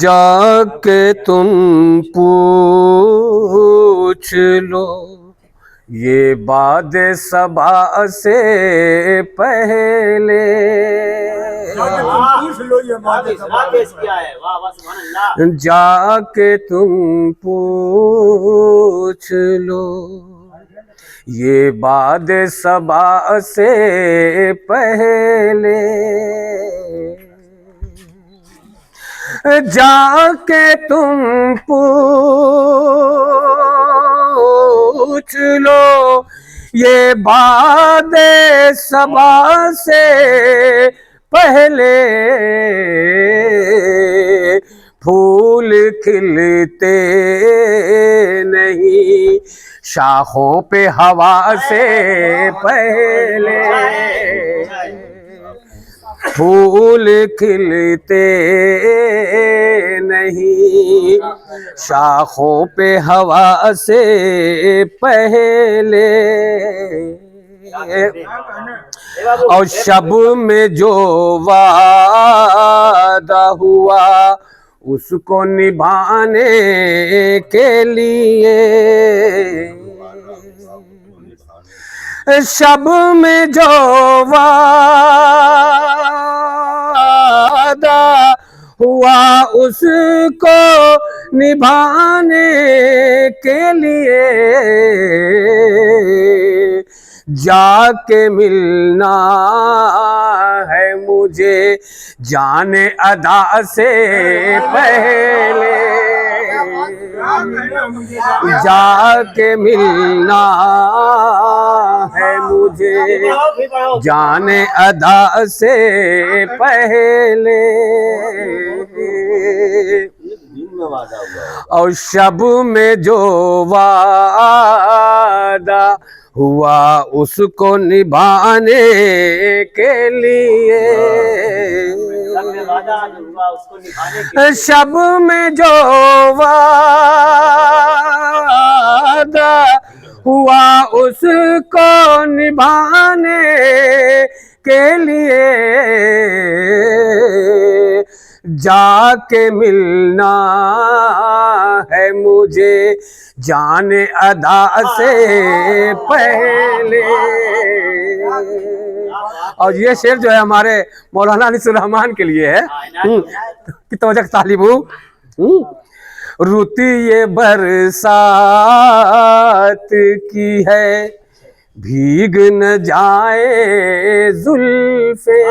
जाके तुम पूछ लो ये बाद सबा से पहले। पूछ लो ये बात किया है। वाह वाह सुभान अल्लाह। जाके तुम पूछ लो ये बाद सबा से पहले। जाके तुम पूछ लो ये बाद सबा से पहले। फूल खिलते नहीं शाखों पे हवा से पहले। फूल खिलते नहीं शाखों पे हवा से पहले। और शब में जो वादा हुआ उसको निभाने के लिए। शब में जो वादा हुआ उसको निभाने के लिए। जाके मिलना है मुझे जाने अदा से पहले। जाके मिलना है मुझे जाने अदा से पहले। और शब में जो वादा हुआ उसको निभाने के लिए। शब में जो वादा हुआ उसको निभाने के लिए। जाके मिलना है मुझे जाने अदा से पहले। और ये शेर जो है हमारे मौलाना अनीसुर रहमान के लिए है कि तवज्जो तालिब हूँ। रुत ये बरसात की है भीग न जाए जुल्फे।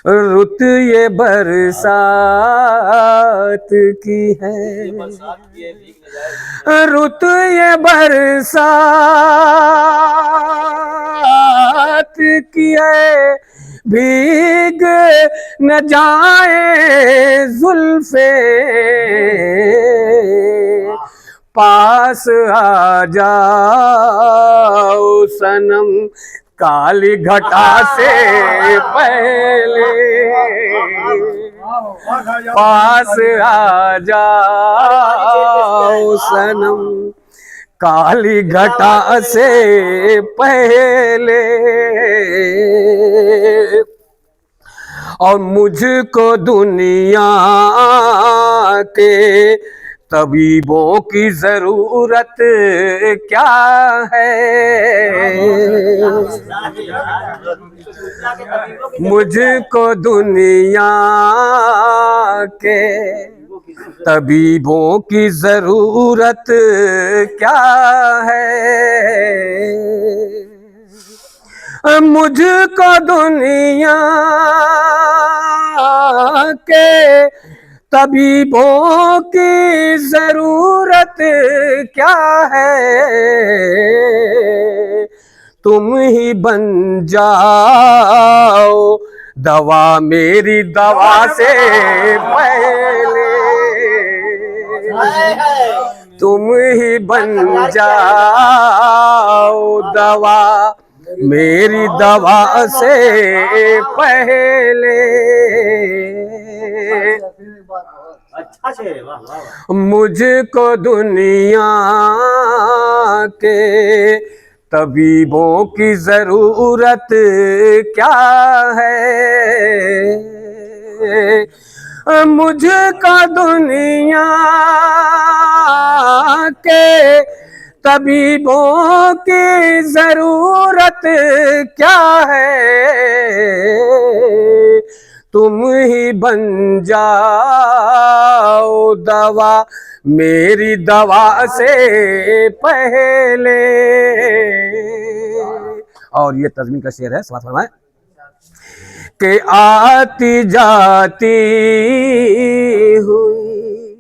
रुत ये बरसात की है रुत ये बरसात की है भीग न जाए जुल्फे। पास आ जाओ सनम काली घटा से पहले। पास आ जाओ सनम काली घटा से पहले। और मुझको दुनिया के तबीबों की जरूरत क्या है। मुझको दुनिया के तबीबों की जरूरत क्या है। मुझको दुनिया के तबीबों की जरूरत क्या है। तुम ही बन जाओ दवा मेरी दवा से पहले। तुम ही बन जाओ दवा मेरी दवा से पहले। अच्छा शेर है, वाह वाह। मुझको दुनिया के तबीबों की जरूरत क्या है, मुझको दुनिया के तबीबों की जरूरत क्या है, तुम ही बन जाओ दवा मेरी दवा से पहले। और ये तज़मीन का शेर है, समाज फरमाए कि आती जाती हुई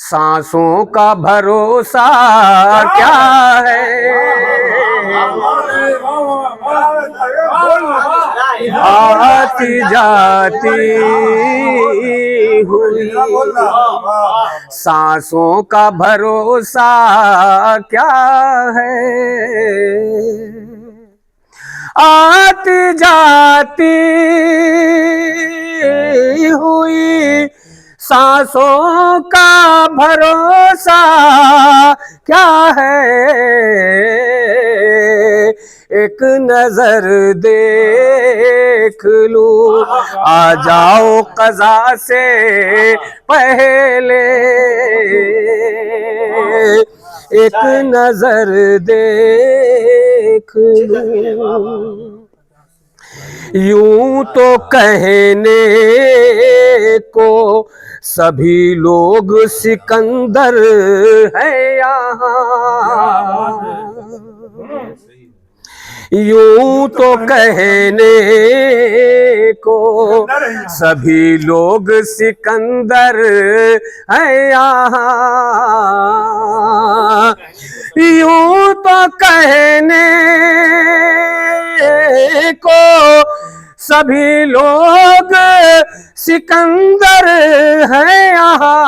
सांसों का भरोसा क्या है, आती जाती हुई सांसों का भरोसा क्या है, आती जाती हुई सांसों का भरोसा क्या है, एक नजर देख लूं आ जाओ कज़ा से पहले, एक नजर देख लूं। यूं तो कहने को सभी लोग सिकंदर है यहाँ, यूं तो कहने को सभी लोग सिकंदर है यहाँ, यूं तो कहने को सभी लोग सिकंदर है यहाँ,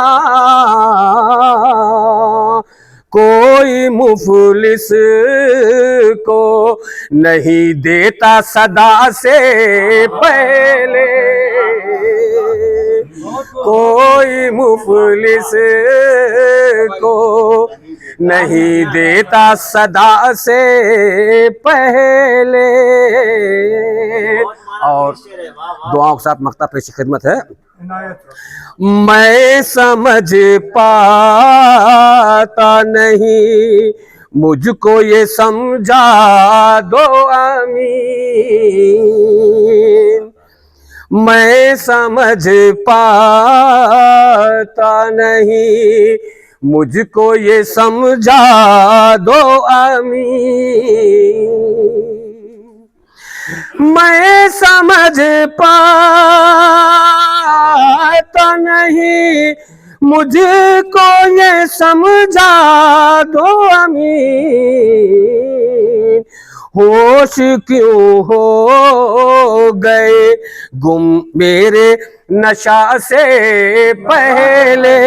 कोई मुफलिस को नहीं देता सदा से पहले, कोई मुफलिस को नहीं देता सदा से पहले। और दुआओं के साथ मख्ता पेश खिदमत है। मैं समझ पाता नहीं, मुझको ये समझा दो आमीन, मैं समझ पाता नहीं, मुझको ये समझा दो आमीन, मैं समझ पाता नहीं, मुझको ये समझा दो आमीन, होश क्यों हो गए गुम मेरे नशा से पहले।